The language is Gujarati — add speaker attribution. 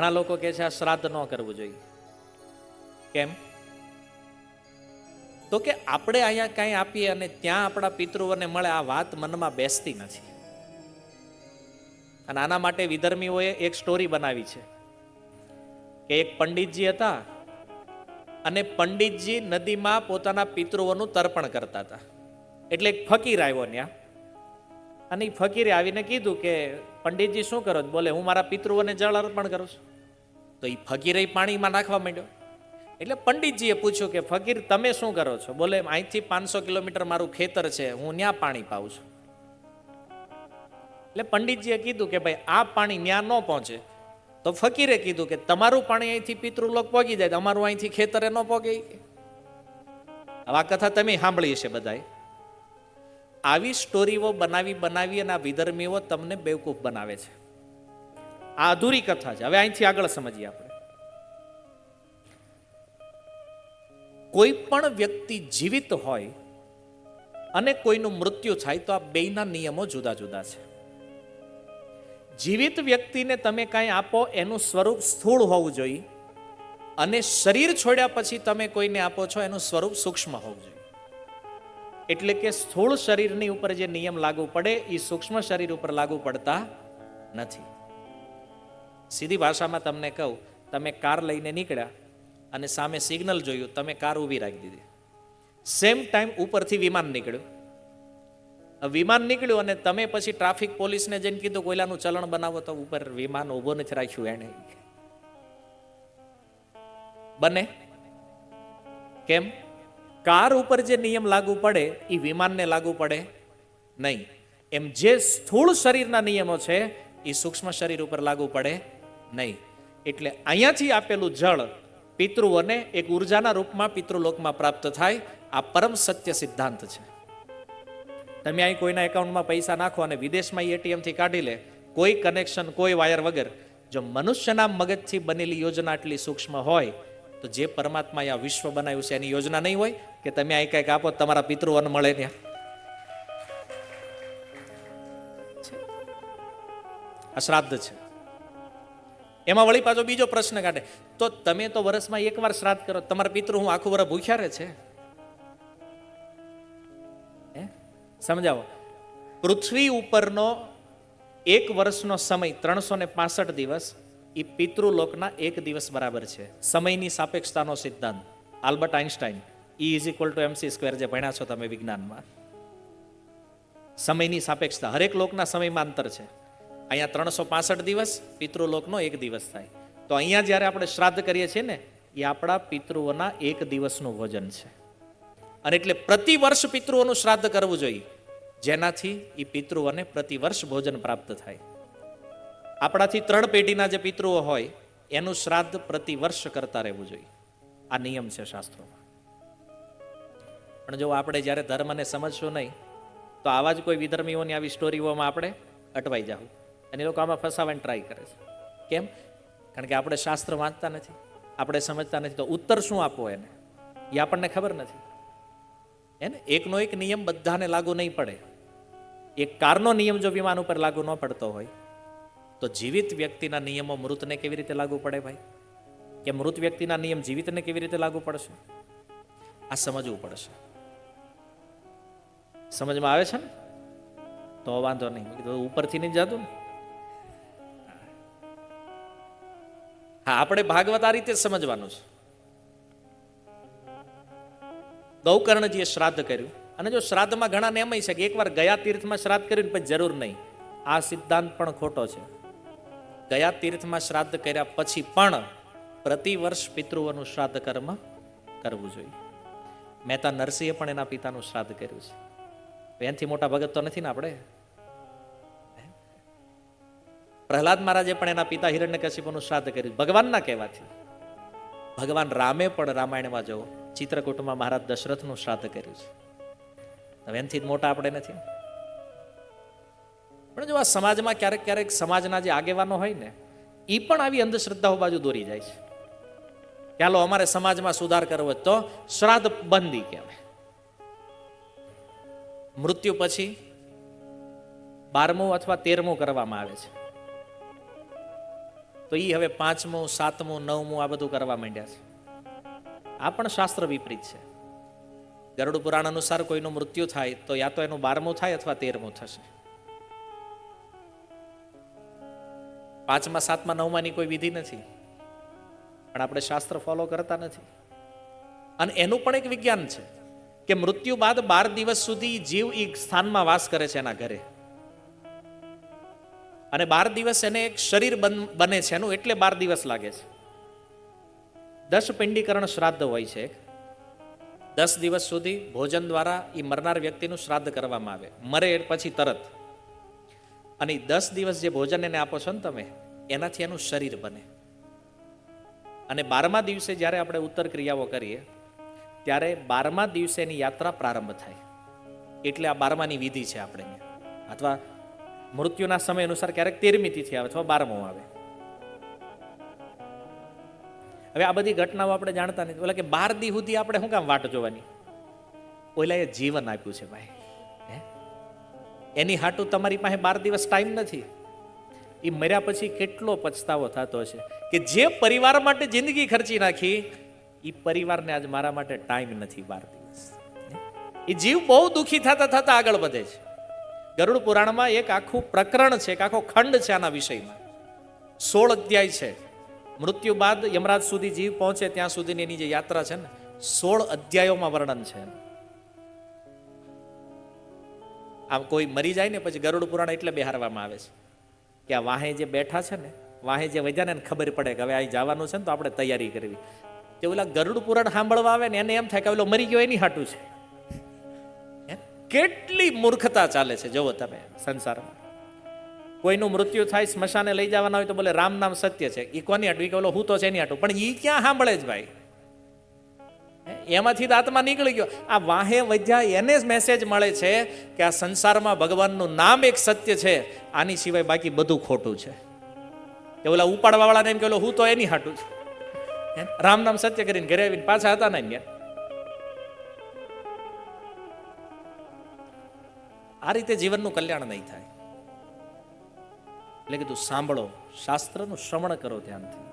Speaker 1: ઘણા લોકો કહે છે આ શ્રાદ્ધ ન કરવું જોઈએ. કેમ? તો કે આપણે અહીંયા કાંઈ આપીએ અને ત્યાં આપણા પિતૃઓને મળે, આ વાત મનમાં બેસતી નથી. અને આના માટે વિધર્મીઓએ એક સ્ટોરી બનાવી છે કે એક પંડિતજી હતા અને પંડિતજી નદીમાં પોતાના પિતૃઓનું તર્પણ કરતા હતા. એટલે એક ફકીર આવ્યો ત્યાં અને એ ફકીરે આવીને કીધું કે પંડિતજી શું કરો? બોલે હું મારા પિતૃઓને જળ અર્પણ કરું છું. તો એ ફકીરે પાણીમાં નાખવા માંડ્યો. એટલે પંડિતજીએ પૂછ્યું કે ફકીર તમે શું કરો છો? બોલે અહીંથી 500 કિલોમીટર મારું ખેતર છે, હું ત્યાં પાણી પાઉં છું. એટલે પંડિતજીએ કીધું કે ભાઈ આ પાણી ત્યાં ન પહોંચે. તો ફકીરે કીધું કે તમારું પાણી અહીંથી પિતૃલોક પહોંચી જાય, અમારું અહીંથી ખેતરે ન પહોંચે. આ કથા તમે સાંભળી છે બધાએ. આવી સ્ટોરીઓ બનાવી અને આ વિધર્મીઓ તમને બેવકૂફ બનાવે છે. આ અધૂરી કથા છે. હવે અહીંથી આગળ સમજીએ આપણે. કોઈ પણ વ્યક્તિ જીવિત હોય અને કોઈનું મૃત્યુ થાય તો આ બેયના નિયમો જુદા જુદા છે. જીવિત વ્યક્તિને તમે કાંઈ આપો એનું સ્વરૂપ સ્થૂળ હોવું જોઈએ અને શરીર છોડ્યા પછી તમે કોઈને આપો છો એનું સ્વરૂપ સૂક્ષ્મ હોવું જોઈએ. એટલે કે સ્થૂળ શરીરની ઉપર જે નિયમ લાગુ પડે એ સૂક્ષ્મ શરીર ઉપર લાગુ પડતા નથી. સીધી ભાષામાં તમને કહું, તમે કાર લઈને નીકળ્યા અને સામે સિગ્નલ જોયું, તમે કાર ઊભી રાખી દીધી. સેમ ટાઈમ ઉપરથી વિમાન નીકળ્યું. વિમાન નીકળ્યું અને તમે પછી ટ્રાફિક પોલીસને જઈને કીધું કોયલાનું ચલણ બનાવો, તો ઉપર વિમાન ઊભો નથી રાખ્યું એને. બને કેમ? કાર ઉપર જે નિયમ લાગુ પડે એ વિમાનને લાગુ પડે નહીં. એમ જે સ્થૂળ શરીરના નિયમો છે એ સૂક્ષ્મ શરીર ઉપર લાગુ પડે નહીં. એટલે અહીંયાથી આપેલું જળ પિતૃઓને એક ઉર્જાના રૂપમાં પિતૃલોકમાં પ્રાપ્ત થાય. આ પરમ સત્ય સિદ્ધાંત છે. તમે અહીં કોઈના એકાઉન્ટમાં પૈસા નાખો અને વિદેશમાં એટીએમથી કાઢી લે, કોઈ કનેક્શન, કોઈ વાયર વગર. જો મનુષ્યના મગજથી બનેલી યોજના આટલી સૂક્ષ્મ હોય તો જે પરમાત્માએ આ વિશ્વ બનાવ્યું છે એની યોજના નહીં હોય કે તમે અહીં કંઈક આપો તમારા પિતૃઓને મળે ત્યાં? આ શ્રાદ્ધ છે. એમાં વળી પાછો બીજો પ્રશ્ન કાઢે, તો તમે તો વર્ષમાં એકવાર શ્રાદ્ધ કરો, તમારા પિતૃ હું આખું વર્ષ ભૂખ્યા રહે છે? સમજાવો. પૃથ્વી ઉપરનો એક વર્ષનો સમય 365 દિવસ એ પિતૃલોકના એક દિવસ બરાબર છે. સમયની સાપેક્ષતાનો સિદ્ધાંત, આલ્બર્ટ આઇન્સ્ટાઈન, E=mc², જે ભણ્યા છો તમે વિજ્ઞાનમાં. સમયની સાપેક્ષતા, હરેક લોકના સમયમાં અંતર છે. અહીંયા 365 દિવસ, પિતૃલોકનો એક દિવસ થાય. તો અહીંયા જ્યારે આપણે શ્રાદ્ધ કરીએ છીએ ને, એ આપણા પિતૃઓના એક દિવસનું ભોજન છે. અને એટલે પ્રતિ વર્ષ પિતૃઓનું શ્રાદ્ધ કરવું જોઈએ, જેનાથી એ પિતૃઓને પ્રતિ વર્ષ ભોજન પ્રાપ્ત થાય. આપણાથી 3 પેઢીના જે પિતૃઓ હોય એનું શ્રાદ્ધ પ્રતિ વર્ષ કરતા રહેવું જોઈએ. આ નિયમ છે શાસ્ત્રોમાં. પણ જો આપણે જ્યારે ધર્મને સમજશું નહીં તો આવા જ કોઈ વિધર્મીઓની આવી સ્ટોરીઓમાં આપણે અટવાઈ જાવ. અને એ લોકો આમાં ફસાવાની ટ્રાય કરે છે. કેમ? કારણ કે આપણે શાસ્ત્ર વાંચતા નથી, આપણે સમજતા નથી. તો ઉત્તર શું આપવો એને એ આપણને ખબર નથી. એને એકનો એક નિયમ બધાને લાગુ નહીં પડે. એક કારનો નિયમ જો વિમાન ઉપર લાગુ ન પડતો હોય તો જીવિત વ્યક્તિના નિયમો મૃતને કેવી રીતે લાગુ પડે ભાઈ? કે મૃત વ્યક્તિના નિયમ જીવિતને કેવી રીતે લાગુ પડશે? આ સમજવું પડશે. સમજમાં આવે છે ને? તો વાંધો નહીં, ઉપરથી નહીં જાતું. હા, આપણે ભાગવત આ રીતે સમજવાનું છે. ગૌકર્ણજીએ શ્રાદ્ધ કર્યું, અને જો શ્રાદ્ધમાં ઘણા નિયમ છે કે એકવાર ગયા તીર્થમાં શ્રાદ્ધ કર્યું પછી જરૂર નહીં. આ સિદ્ધાંત પણ ખોટો છે. ગયા તીર્થમાં શ્રાદ્ધ કર્યા પછી પણ પ્રતિ વર્ષ પિતૃઓનું શ્રાદ્ધ કર્મ કરવું જોઈએ. મહેતા નરસિંહે પણ એના પિતાનું શ્રાદ્ધ કર્યું છે. એનાથી મોટા ભગત તો નથી ને આપણે. પ્રહલાદ મહારાજે પણ એના પિતા હિરણ્યકશિપુનું શ્રાદ્ધ કર્યું ભગવાનના કહેવાથી. ભગવાન રામે પણ રામાયણમાં જો ચિત્રકૂટમાં મહારાજ દશરથનું શ્રાદ્ધ કર્યું છે. હવે એનાથી મોટા આપણે નથી. પણ જો આ સમાજમાં ક્યારેક ક્યારેક સમાજના જે આગેવાનો હોય ને એ પણ આવી અંધશ્રદ્ધાઓ બાજુ દોરી જાય છે. ચાલો અમારે સમાજમાં સુધાર કરવો તો શ્રાદ્ધ બંધી કહેવાય. મૃત્યુ પછી 12મું અથવા 13મું કરવામાં આવે છે. તો એ હવે 5મું 7મું 9મું આ બધું કરવા માંડ્યા છે. આ પણ શાસ્ત્ર વિપરીત છે. ગરુડ પુરાણ અનુસાર કોઈનું મૃત્યુ થાય તો યા તો એનું 12મું થાય અથવા 13મું થશે. 5મા 7મા 9માની કોઈ વિધિ નથી, પણ આપણે શાસ્ત્ર ફોલો કરતા નથી. અને એનું પણ એક વિજ્ઞાન છે કે મૃત્યુ બાદ 12 દિવસ સુધી જીવ એક સ્થાનમાં વાસ કરે છે એના ઘરે, અને 12 દિવસ એને એક શરીર બને છે એનું, એટલે 12 દિવસ લાગે છે. 10 પિંડીકરણ શ્રાદ્ધ હોય છે. 10 દિવસ સુધી ભોજન દ્વારા એ મરનાર વ્યક્તિનું શ્રાદ્ધ કરવામાં આવે, મરે પછી તરત. અને 10 દિવસ જે ભોજન એને આપો છો ને તમે, એનાથી એનું શરીર બને. અને 12મા દિવસે જ્યારે આપણે ઉત્તર ક્રિયાઓ કરીએ ત્યારે 12મા દિવસે એની યાત્રા પ્રારંભ થાય. એટલે આ 12માની વિધિ છે આપણે, અથવા મૃત્યુના સમય અનુસાર ક્યારેક 13મી તિથિ આવે અથવા 12મું આવે. હવે આ બધી ઘટનાઓ આપણે જાણતા નથી. ઓલા કે 12 દી સુધી આપણે શું કામ વાટ જોવાની? ઓલાએ જીવન આપ્યું છે ભાઈ, એની હાટું તમારી પાસે 12 દિવસ ટાઈમ નથી. એ મર્યા પછી કેટલો પછતાવો થતો હશે કે જે પરિવાર માટે જિંદગી ખર્ચી નાખી, એ પરિવારને આજ મારા માટે ટાઈમ નથી 12 દિવસ. એ જીવ બહુ દુઃખી થતા થતા આગળ વધે છે. ગરુડ પુરાણમાં એક આખું પ્રકરણ છે, એક આખો ખંડ છે આના વિષયમાં. 16 અધ્યાય છે. મૃત્યુ બાદ યમરાજ સુધી જીવ પહોંચે ત્યાં સુધીની એની જે યાત્રા છે ને, 16 અધ્યાયોમાં વર્ણન છે. આમ કોઈ મરી જાય ને પછી ગરુડ પુરાણ એટલે બેહારવામાં આવે છે કે આ વાહે જે બેઠા છે ને, વાહે જે વધ્યા ને ખબર પડે કે હવે અહીં જવાનું છે ને તો આપણે તૈયારી કરવી. તે ઓલા ગરુડ પુરાણ સાંભળવા આવે ને એને એમ થાય કે ઓલો મરી ગયો એની હાટું છે. કેટલી મૂર્ખતા ચાલે છે જોવો તમે સંસારમાં. કોઈનું મૃત્યુ થાય, સ્મશાને લઈ જવાના હોય તો બોલે રામ નામ સત્ય છે. એ કોની હાટું? કે ઓલો હું તો છે એની હાટું. પણ એ ક્યાં સાંભળે જ ભાઈ? એમાંથી તો આત્મા નીકળી ગયો. આ વાહે વધ્યા એને જ મેસેજ મળે છે કે આ સંસારમાં ભગવાનનું નામ એક સત્ય છે, આની સિવાય બાકી બધું ખોટું છે. કે ઓલા ઉપાડવા વાળાને એમ કે ઓલો હું તો એની હાટું છે. રામ નામ સત્ય કરીને ઘરે આવીને પાછા હતા ને. આ રીતે જીવનનું કલ્યાણ નહીં થાય. એટલે કીધું સાંભળો, શાસ્ત્રનું શ્રવણ કરો ધ્યાનથી.